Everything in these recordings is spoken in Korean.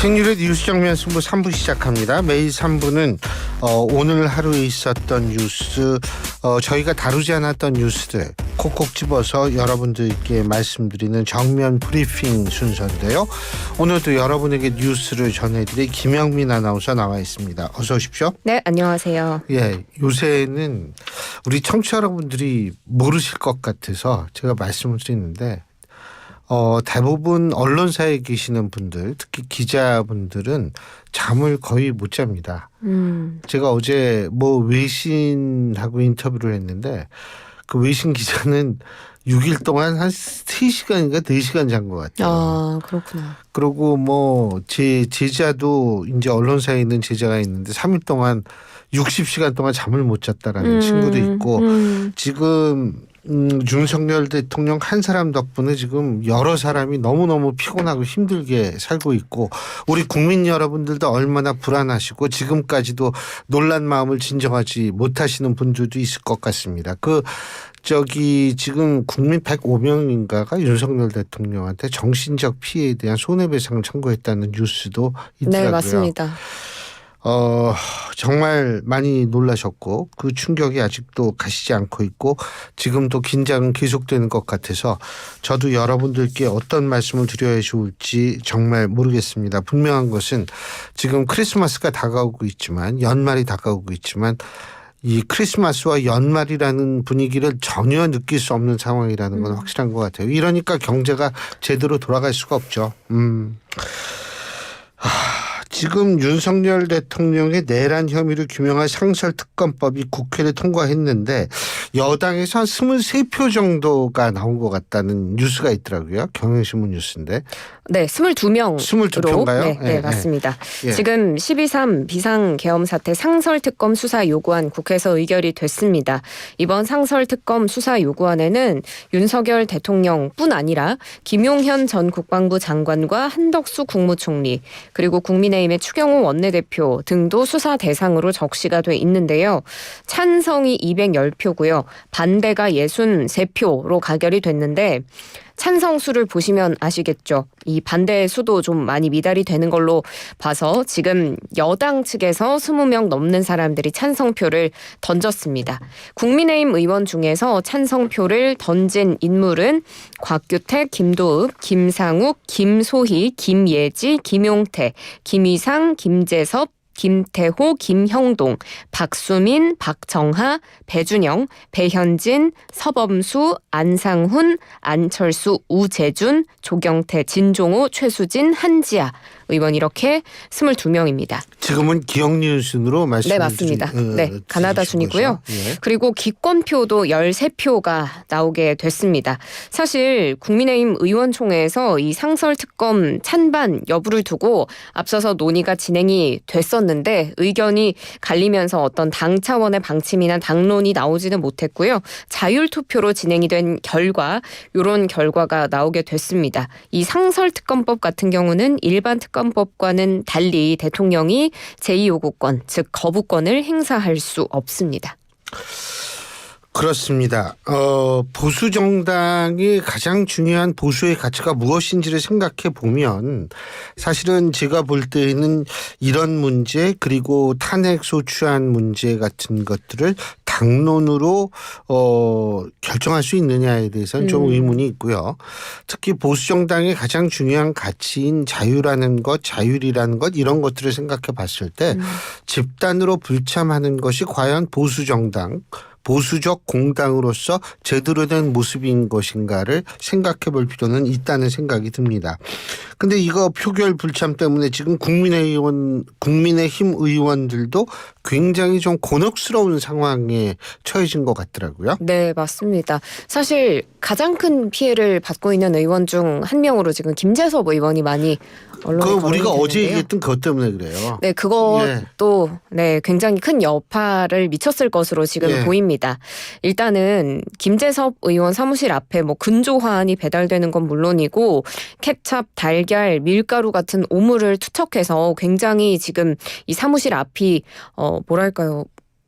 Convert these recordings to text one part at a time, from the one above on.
생률의 뉴스 정면 승부 3부 시작합니다. 매일 3부는 오늘 하루에 있었던 뉴스, 저희가 다루지 않았던 뉴스들 콕콕 집어서 여러분들께 말씀드리는 정면 브리핑 순서인데요. 오늘도 여러분에게 뉴스를 전해드릴 김영민 아나운서 나와 있습니다. 어서 오십시오. 네, 안녕하세요. 예, 요새는 우리 청취자 여러분들이 모르실 것 같아서 제가 말씀을 드리는데 대부분 언론사에 계시는 분들, 특히 기자분들은 잠을 거의 못 잡니다. 제가 어제 외신하고 인터뷰를 했는데 그 외신 기자는 6일 동안 한 3시간인가 4시간 잔 것 같아요. 아, 그렇구나. 그리고 제 제자도 이제 언론사에 있는 제자가 있는데 3일 동안 60시간 동안 잠을 못 잤다라는 친구도 있고 지금 윤석열 대통령 한 사람 덕분에 지금 여러 사람이 너무너무 피곤하고 힘들게 살고 있고 우리 국민 여러분들도 얼마나 불안하시고 지금까지도 놀란 마음을 진정하지 못하시는 분들도 있을 것 같습니다. 지금 국민 105명인가가 윤석열 대통령한테 정신적 피해에 대한 손해배상을 청구했다는 뉴스도 있더라고요. 네, 맞습니다. 정말 많이 놀라셨고 그 충격이 아직도 가시지 않고 있고 지금도 긴장은 계속되는 것 같아서 저도 여러분들께 어떤 말씀을 드려야 좋을지 정말 모르겠습니다. 분명한 것은 지금 크리스마스가 다가오고 있지만 연말이 다가오고 있지만 이 크리스마스와 연말이라는 분위기를 전혀 느낄 수 없는 상황이라는 건 확실한 것 같아요. 이러니까 경제가 제대로 돌아갈 수가 없죠. 지금 윤석열 대통령의 내란 혐의를 규명할 상설특검법이 국회를 통과했는데 여당에서 한 23표 정도가 나온 것 같다는 뉴스가 있더라고요. 경향신문 뉴스인데. 네, 22명으로. 22표인가요? 네, 맞습니다. 예. 지금 12.3 비상계엄 사태 상설특검 수사 요구안 국회에서 의결이 됐습니다. 이번 상설특검 수사 요구안에는 윤석열 대통령뿐 아니라 김용현 전 국방부 장관과 한덕수 국무총리 그리고 국민의힘의 추경호 원내대표 등도 수사 대상으로 적시가 돼 있는데요. 찬성이 210표고요. 반대가 63표로 가결이 됐는데 찬성 수를 보시면 아시겠죠. 이 반대 수도 좀 많이 미달이 되는 걸로 봐서 지금 여당 측에서 20명 넘는 사람들이 찬성표를 던졌습니다. 국민의힘 의원 중에서 찬성표를 던진 인물은 곽규택, 김도읍, 김상욱, 김소희, 김예지, 김용태, 김희상, 김재섭, 김태호, 김형동, 박수민, 박정하, 배준영, 배현진, 서범수, 안상훈, 안철수, 우재준, 조경태, 진종호, 최수진, 한지아 의원 이렇게 22명입니다. 지금은 기억니은 순으로 말씀을 네, 맞습니다. 네, 가나다 순이고요. 예. 그리고 기권표도 13표가 나오게 됐습니다. 사실 국민의힘 의원총회에서 이 상설특검 찬반 여부를 두고 앞서서 논의가 진행이 됐었는데 의견이 갈리면서 어떤 당 차원의 방침이나 당론이 나오지는 못했고요. 자율투표로 진행이 된 결과 이런 결과가 나오게 됐습니다. 이 상설특검법 같은 경우는 일반 특검법과는 달리 대통령이 제2요구권, 즉 거부권을 행사할 수 없습니다. 그렇습니다. 보수 정당이 가장 중요한 보수의 가치가 무엇인지를 생각해 보면 사실은 제가 볼 때는 이런 문제 그리고 탄핵 소추안 문제 같은 것들을 당론으로 결정할 수 있느냐에 대해서는 좀 의문이 있고요. 특히 보수 정당의 가장 중요한 가치인 자유라는 것, 자율이라는 것 이런 것들을 생각해 봤을 때 집단으로 불참하는 것이 과연 보수 정당 보수적 공당으로서 제대로 된 모습인 것인가를 생각해 볼 필요는 있다는 생각이 듭니다. 근데 이거 표결 불참 때문에 지금 국민의힘 의원들도 굉장히 좀 곤혹스러운 상황에 처해진 것 같더라고요. 네, 맞습니다. 사실 가장 큰 피해를 받고 있는 의원 중 한 명으로 지금 김재섭 의원이 많이 언론에 우리가 거론이 어제 되는데요. 얘기했던 그것 때문에 그래요. 네, 그것도 네, 굉장히 큰 여파를 미쳤을 것으로 지금 보입니다. 일단은 김재섭 의원 사무실 앞에 근조화환이 배달되는 건 물론이고 케찹, 달걀, 밀가루 같은 오물을 투척해서 굉장히 지금 이 사무실 앞이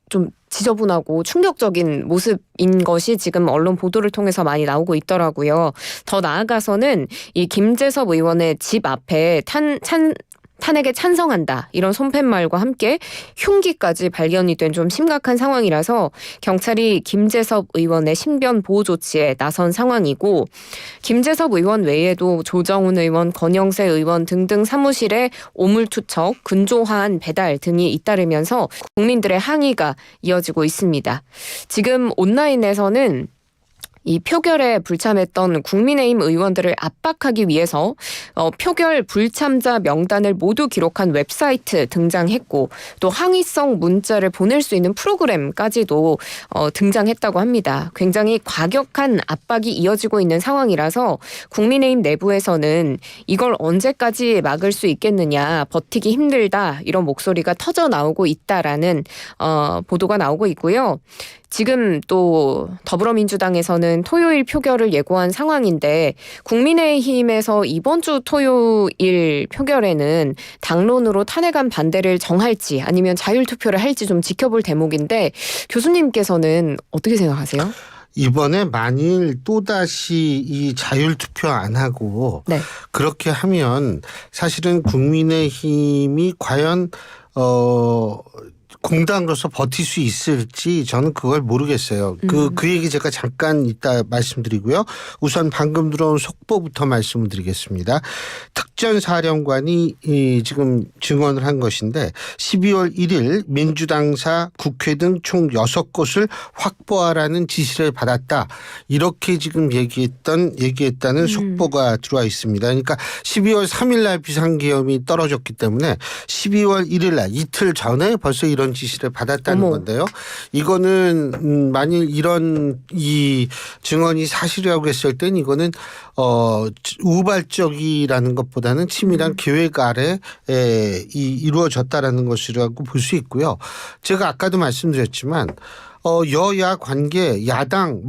좀 지저분하고 충격적인 모습인 것이 지금 언론 보도를 통해서 많이 나오고 있더라고요. 더 나아가서는 이 김재섭 의원의 집 앞에 탄핵에 찬성한다 이런 손팻말과 함께 흉기까지 발견이 된 좀 심각한 상황이라서 경찰이 김재섭 의원의 신변 보호 조치에 나선 상황이고 김재섭 의원 외에도 조정훈 의원, 권영세 의원 등등 사무실에 오물투척, 근조화한 배달 등이 잇따르면서 국민들의 항의가 이어지고 있습니다. 지금 온라인에서는 이 표결에 불참했던 국민의힘 의원들을 압박하기 위해서 표결 불참자 명단을 모두 기록한 웹사이트 등장했고 또 항의성 문자를 보낼 수 있는 프로그램까지도 등장했다고 합니다. 굉장히 과격한 압박이 이어지고 있는 상황이라서 국민의힘 내부에서는 이걸 언제까지 막을 수 있겠느냐, 버티기 힘들다 이런 목소리가 터져 나오고 있다라는 보도가 나오고 있고요. 지금 또 더불어민주당에서는 토요일 표결을 예고한 상황인데 국민의힘에서 이번 주 토요일 표결에는 당론으로 탄핵안 반대를 정할지 아니면 자율투표를 할지 좀 지켜볼 대목인데 교수님께서는 어떻게 생각하세요? 이번에 만일 또다시 이 자율투표 안 하고 네. 그렇게 하면 사실은 국민의힘이 과연 공당으로서 버틸 수 있을지 저는 그걸 모르겠어요. 그 얘기 제가 잠깐 이따 말씀드리고요. 우선 방금 들어온 속보부터 말씀을 드리겠습니다. 특전사령관이 지금 증언을 한 것인데 12월 1일 민주당사 국회 등 총 6곳을 확보하라는 지시를 받았다. 이렇게 지금 얘기했다는 속보가 들어와 있습니다. 그러니까 12월 3일 날 비상계엄이 떨어졌기 때문에 12월 1일 날 이틀 전에 벌써 이런 지시를 받았다는 건데요. 이거는 만일 이런 이 증언이 사실이라고 했을 땐 이거는 우발적이라는 것보다는 치밀한 계획 아래 이루어졌다라는 것이라고 볼 수 있고요. 제가 아까도 말씀드렸지만 여야 관계, 야당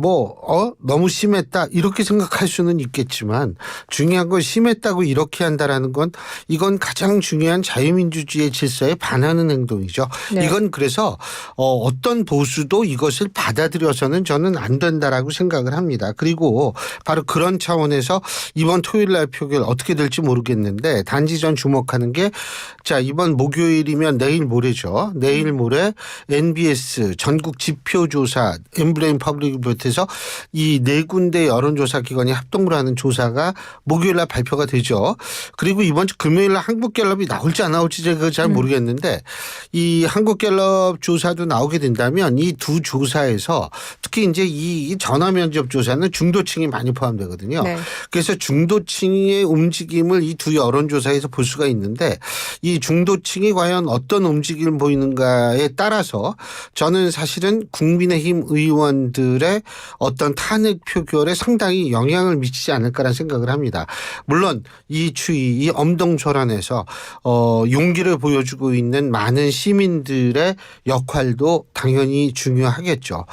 너무 심했다 이렇게 생각할 수는 있겠지만 중요한 건 심했다고 이렇게 한다라는 건 이건 가장 중요한 자유민주주의의 질서에 반하는 행동이죠. 네. 이건 그래서 어떤 보수도 이것을 받아들여서는 저는 안 된다라고 생각을 합니다. 그리고 바로 그런 차원에서 이번 토요일 날 표결 어떻게 될지 모르겠는데 단지 전 주목하는 게 자 이번 목요일이면 내일 모레죠. 내일 모레 NBS 전국 지표조사 엠브레인 퍼블릭을 비롯해서 이 네 군데 여론조사 기관이 합동으로 하는 조사가 목요일 날 발표가 되죠. 그리고 이번 주 금요일 날 한국갤럽이 나올지 안 나올지 제가 잘 모르겠는데 이 한국갤럽 조사도 나오게 된다면 이 두 조사에서 특히 이제 이 전화면접 조사는 중도층이 많이 포함되거든요. 네. 그래서 중도층의 움직임을 이 두 여론조사에서 볼 수가 있는데 이 중도층이 과연 어떤 움직임을 보이는가에 따라서 저는 사실은 국민의힘 의원들의 어떤 탄핵 표결에 상당히 영향을 미치지 않을까라는 생각을 합니다. 물론 이 추위, 이 엄동설안에서 용기를 보여주고 있는 많은 시민들의 역할도 당연히 중요하겠죠.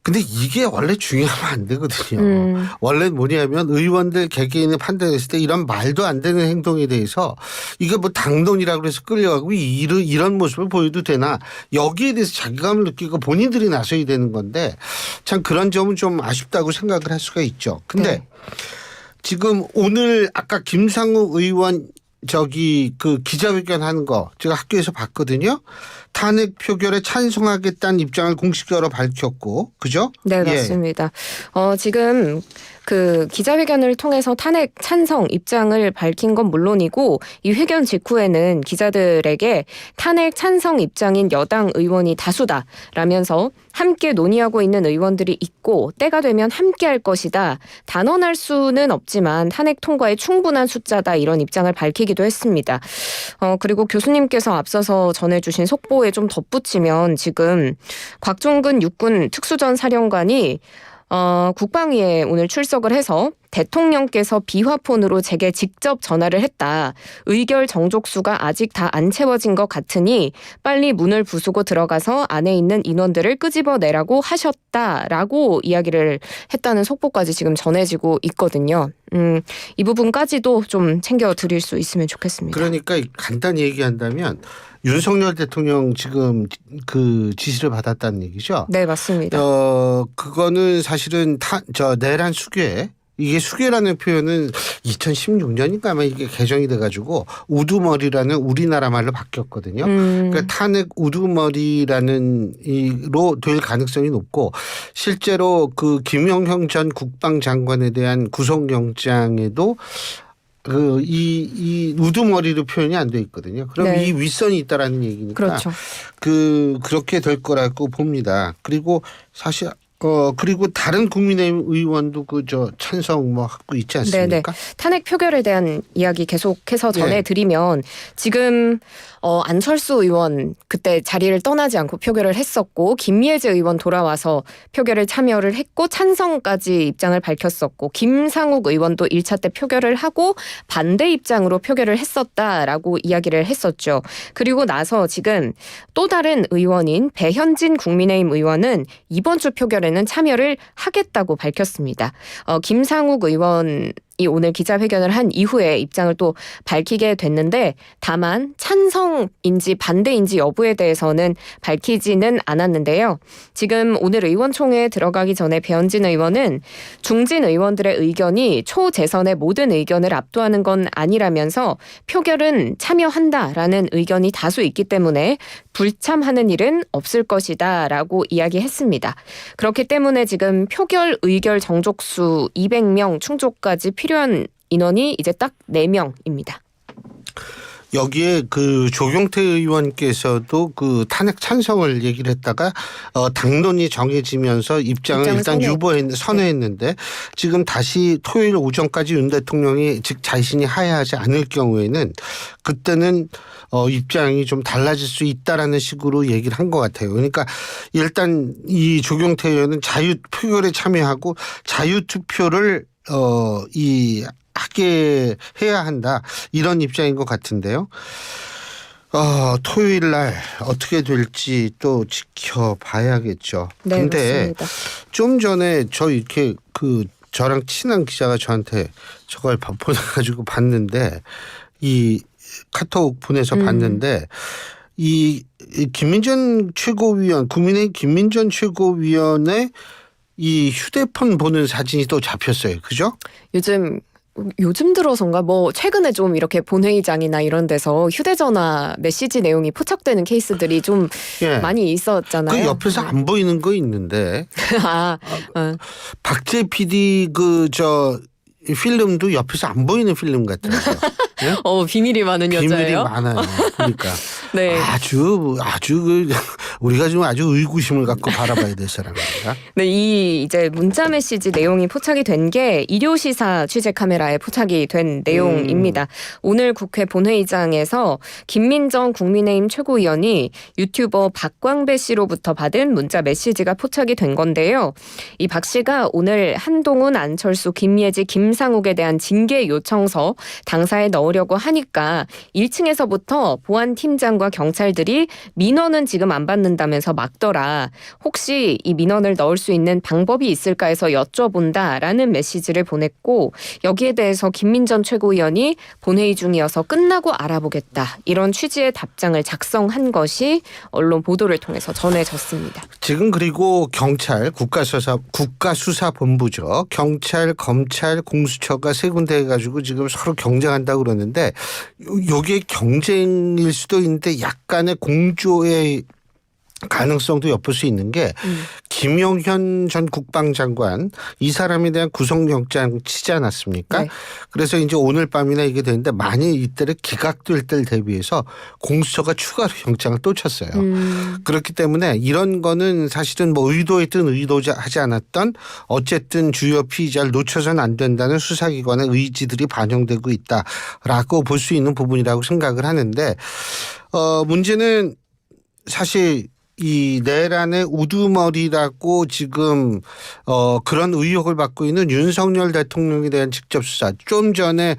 근데 이게 원래 중요하면 안 되거든요. 원래 뭐냐면 의원들 개개인의 판단했을 때 이런 말도 안 되는 행동에 대해서 이게 뭐 당론이라고 해서 끌려가고 이런 모습을 보여도 되나 여기에 대해서 자괴감을 느끼고 본인들이 나서야 되는 건데 참 그런 점은 좀 아쉽다고 생각을 할 수가 있죠. 근데 네. 지금 오늘 아까 김상우 의원 그 기자회견 하는 거 제가 학교에서 봤거든요. 탄핵 표결에 찬성하겠다는 입장을 공식적으로 밝혔고, 그죠? 네, 예. 맞습니다. 지금 그 기자회견을 통해서 탄핵 찬성 입장을 밝힌 건 물론이고 이 회견 직후에는 기자들에게 탄핵 찬성 입장인 여당 의원이 다수다라면서 함께 논의하고 있는 의원들이 있고 때가 되면 함께 할 것이다. 단언할 수는 없지만 탄핵 통과에 충분한 숫자다 이런 입장을 밝히기도 했습니다. 그리고 교수님께서 앞서서 전해주신 속보에 좀 덧붙이면 지금 곽종근 육군 특수전 사령관이 국방위에 오늘 출석을 해서 대통령께서 비화폰으로 제게 직접 전화를 했다. 의결 정족수가 아직 다 안 채워진 것 같으니 빨리 문을 부수고 들어가서 안에 있는 인원들을 끄집어내라고 하셨다라고 이야기를 했다는 속보까지 지금 전해지고 있거든요. 이 부분까지도 좀 챙겨드릴 수 있으면 좋겠습니다. 그러니까 간단히 얘기한다면 윤석열 대통령 지금 그 지시를 받았다는 얘기죠. 네, 맞습니다. 그거는 사실은 내란 수교에 이게 수괴라는 표현은 2016년인가 아마 이게 개정이 돼가지고 우두머리라는 우리나라 말로 바뀌었거든요. 그러니까 탄핵 우두머리라는 이로 될 가능성이 높고 실제로 그 김용현 전 국방장관에 대한 구속영장에도 이 우두머리로 표현이 안 돼 있거든요. 그럼 네. 이 윗선이 있다라는 얘기니까 그렇죠. 그렇게 될 거라고 봅니다. 그리고 사실 그리고 다른 국민의힘 의원도 찬성 하고 있지 않습니까? 네네. 탄핵 표결에 대한 이야기 계속해서 전해드리면 지금 안철수 의원 그때 자리를 떠나지 않고 표결을 했었고 김예재 의원 돌아와서 표결에 참여를 했고 찬성까지 입장을 밝혔었고 김상욱 의원도 1차 때 표결을 하고 반대 입장으로 표결을 했었다라고 이야기를 했었죠. 그리고 나서 지금 또 다른 의원인 배현진 국민의힘 의원은 이번 주 표결에는 참여를 하겠다고 밝혔습니다. 김상욱 의원이 오늘 기자회견을 한 이후에 입장을 또 밝히게 됐는데 다만 찬성인지 반대인지 여부에 대해서는 밝히지는 않았는데요. 지금 오늘 의원총회에 들어가기 전에 배현진 의원은 중진 의원들의 의견이 초재선의 모든 의견을 압도하는 건 아니라면서 표결은 참여한다라는 의견이 다수 있기 때문에 불참하는 일은 없을 것이다라고 이야기했습니다. 그렇기 때문에 지금 표결 의결 정족수 200명 충족까지 필요한 인원이 이제 딱 4명입니다. 여기에 조경태 의원께서도 탄핵 찬성을 얘기를 했다가 당론이 정해지면서 입장을 일단 선회했는데 지금 다시 토요일 오전까지 윤 대통령이 즉 자신이 하야하지 않을 경우에는 그때는 입장이 좀 달라질 수 있다라는 식으로 얘기를 한 것 같아요. 그러니까 일단 이 조경태 의원은 자유표결에 참여하고 자유투표를 하게 해야 한다 이런 입장인 것 같은데요. 토요일 날 어떻게 될지 또 지켜봐야겠죠. 네, 근데 맞습니다. 좀 전에 이렇게 저랑 친한 기자가 저한테 저걸 보내가지고 봤는데 이 카톡 보내서 봤는데 이 김민전 최고위원 국민의힘 김민전 최고위원의 이 휴대폰 보는 사진이 또 잡혔어요. 그죠? 요즘 들어서인가 최근에 좀 이렇게 본회의장이나 이런 데서 휴대전화 메시지 내용이 포착되는 케이스들이 좀 많이 있었잖아요. 그 옆에서 안 보이는 거 있는데 박재 PD 필름도 옆에서 안 보이는 필름 같더라고요. 네? 비밀이 많은 여자예요. 비밀이 많아요. 그러니까 네. 아주 우리가 좀 아주 의구심을 갖고 바라봐야 될 사람입니다. 네, 이 이제 문자 메시지 내용이 포착이 된 게 일요시사 취재 카메라에 포착이 된 내용입니다. 오늘 국회 본회의장에서 김민정 국민의힘 최고위원이 유튜버 박광배 씨로부터 받은 문자 메시지가 포착이 된 건데요. 이 박 씨가 오늘 한동훈, 안철수, 김예지, 김상욱에 대한 징계 요청서 당사에 넣으려고 하니까 1층에서부터 보안팀장과 경찰들이 민원은 지금 안 받는다면서 막더라. 혹시 이 민원을 넣을 수 있는 방법이 있을까 해서 여쭤본다라는 메시지를 보냈고 여기에 대해서 김민전 최고위원이 본회의 중이어서 끝나고 알아보겠다. 이런 취지의 답장을 작성한 것이 언론 보도를 통해서 전해졌습니다. 지금 그리고 경찰 국가수사본부죠. 경찰, 검찰, 공수처가 세 군데 해가지고 지금 서로 경쟁한다고 그러는데 이게 경쟁일 수도 있는데 약간의 공조의 가능성도 엿볼 수 있는 게 김용현 전 국방장관 이 사람에 대한 구속영장 치지 않았습니까? 네. 그래서 이제 오늘 밤이나 이게 되는데 만일 이때를 기각될 때를 대비해서 공수처가 추가로 영장을 또 쳤어요. 그렇기 때문에 이런 거는 사실은 의도했든 의도하지 않았던 어쨌든 주요 피의자를 놓쳐서는 안 된다는 수사기관의 의지들이 반영되고 있다라고 볼 수 있는 부분이라고 생각을 하는데 문제는 사실 이 내란의 우두머리라고 지금 그런 의혹을 받고 있는 윤석열 대통령에 대한 직접 수사. 좀 전에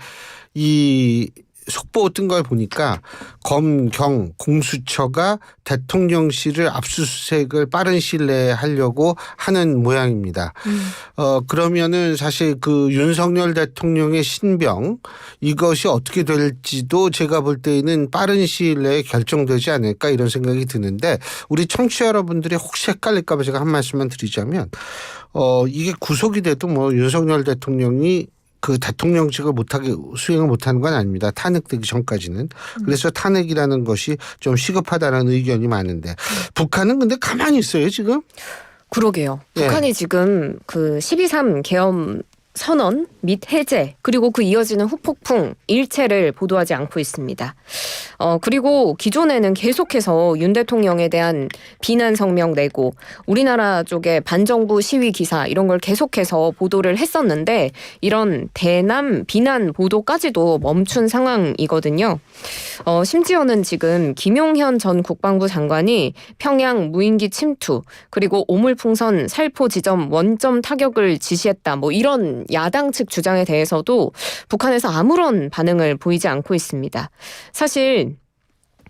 이 속보 뜬 걸 보니까 검, 경, 공수처가 대통령실을 압수수색을 빠른 시일 내에 하려고 하는 모양입니다. 그러면은 사실 그 윤석열 대통령의 신병 이것이 어떻게 될지도 제가 볼 때에는 빠른 시일 내에 결정되지 않을까 이런 생각이 드는데 우리 청취자 여러분들이 혹시 헷갈릴까 봐 제가 한 말씀만 드리자면 이게 구속이 돼도 뭐 윤석열 대통령이 그 대통령직을 못하게 수행을 못하는 건 아닙니다. 탄핵되기 전까지는. 그래서 탄핵이라는 것이 좀 시급하다는 의견이 많은데 북한은 근데 가만히 있어요 지금? 그러게요. 예. 북한이 지금 그 12.3 계엄 선언 및 해제 그리고 그 이어지는 후폭풍 일체를 보도하지 않고 있습니다. 그리고 기존에는 계속해서 윤 대통령에 대한 비난 성명 내고 우리나라 쪽에 반정부 시위 기사 이런 걸 계속해서 보도를 했었는데 이런 대남 비난 보도까지도 멈춘 상황이거든요. 심지어는 지금 김용현 전 국방부 장관이 평양 무인기 침투 그리고 오물풍선 살포 지점 원점 타격을 지시했다 뭐 이런 야당 측 주장에 대해서도 북한에서 아무런 반응을 보이지 않고 있습니다. 사실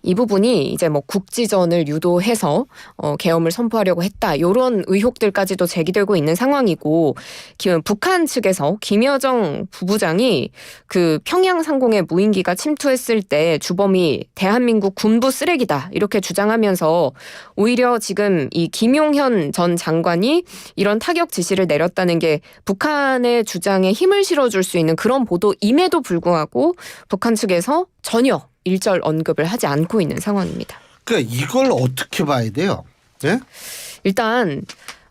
이 부분이 이제 뭐 국지전을 유도해서 계엄을 선포하려고 했다. 이런 의혹들까지도 제기되고 있는 상황이고 북한 측에서 김여정 부부장이 그 평양 상공에 무인기가 침투했을 때 주범이 대한민국 군부 쓰레기다. 이렇게 주장하면서 오히려 지금 이 김용현 전 장관이 이런 타격 지시를 내렸다는 게 북한의 주장에 힘을 실어줄 수 있는 그런 보도임에도 불구하고 북한 측에서 전혀 일절 언급을 하지 않고 있는 상황입니다. 그러니까 이걸 어떻게 봐야 돼요? 예? 일단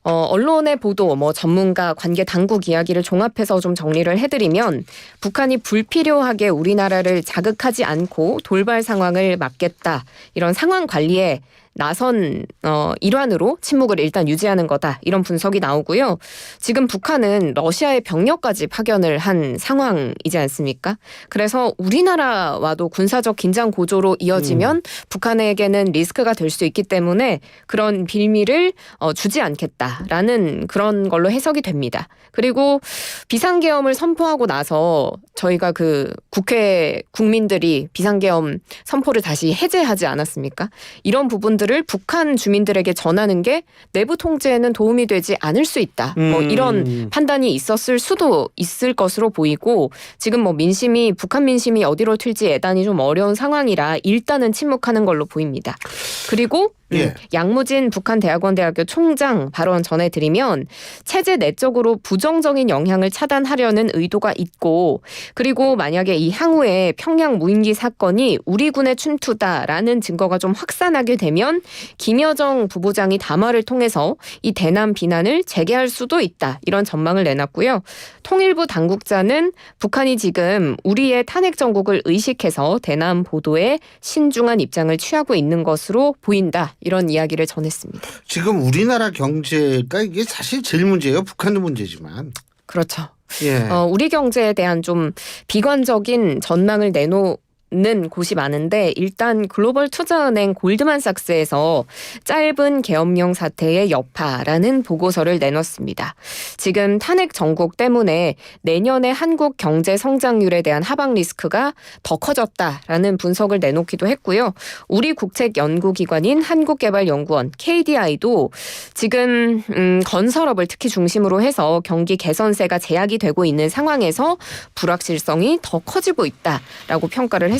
언론의 보도, 뭐 전문가, 관계 당국 이야기를 종합해서 좀 정리를 해드리면 북한이 불필요하게 우리나라를 자극하지 않고 돌발 상황을 막겠다. 이런 상황 관리에 나선 일환으로 침묵을 일단 유지하는 거다. 이런 분석이 나오고요. 지금 북한은 러시아의 병력까지 파견을 한 상황이지 않습니까? 그래서 우리나라와도 군사적 긴장 고조로 이어지면 북한에게는 리스크가 될 수 있기 때문에 그런 빌미를 주지 않겠다라는 그런 걸로 해석이 됩니다. 그리고 비상계엄을 선포하고 나서 저희가 그 국회 국민들이 비상계엄 선포를 다시 해제하지 않았습니까? 이런 부분들을 북한 주민들에게 전하는 게 내부 통제에는 도움이 되지 않을 수 있다. 뭐 이런 판단이 있었을 수도 있을 것으로 보이고 지금 뭐 북한 민심이 어디로 튈지 예단이 좀 어려운 상황이라 일단은 침묵하는 걸로 보입니다. 그리고 예. 양무진 북한대학원대학교 총장 발언 전해드리면 체제 내적으로 부정적인 영향을 차단하려는 의도가 있고 그리고 만약에 이 향후에 평양 무인기 사건이 우리 군의 침투다라는 증거가 좀 확산하게 되면 김여정 부부장이 담화를 통해서 이 대남 비난을 재개할 수도 있다. 이런 전망을 내놨고요. 통일부 당국자는 북한이 지금 우리의 탄핵 정국을 의식해서 대남 보도에 신중한 입장을 취하고 있는 것으로 보인다. 이런 이야기를 전했습니다. 지금 우리나라 경제가 이게 사실 제일 문제예요. 북한도 문제지만. 그렇죠. 예. 우리 경제에 대한 좀 비관적인 전망을 내놓는 곳이 많은데 일단 글로벌 투자은행 골드만삭스에서 짧은 계엄령 사태의 여파라는 보고서를 내놨습니다. 지금 탄핵 정국 때문에 내년에 한국 경제 성장률에 대한 하방 리스크가 더 커졌다라는 분석을 내놓기도 했고요. 우리 국책 연구기관인 한국개발연구원 KDI도 지금 건설업을 특히 중심으로 해서 경기 개선세가 제약이 되고 있는 상황에서 불확실성이 더 커지고 있다라고 평가를 했습니다.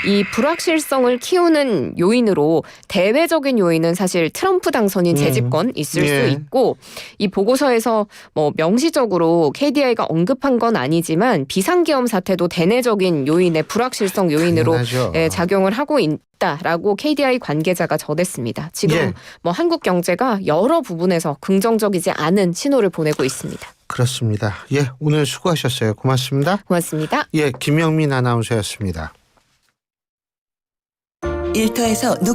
이 불확실성을 키우는 요인으로 대외적인 요인은 사실 트럼프 당선인 재집권 있을 수 있고 이 보고서에서 뭐 명시적으로 KDI가 언급한 건 아니지만 비상계엄 사태도 대내적인 요인의 불확실성 요인으로 작용을 하고 있다라고 KDI 관계자가 전했습니다. 지금 뭐 한국 경제가 여러 부분에서 긍정적이지 않은 신호를 보내고 있습니다. 그렇습니다. 예, 오늘 수고하셨어요. 고맙습니다. 고맙습니다. 예, 김영민 아나운서였습니다. 일터에서 누구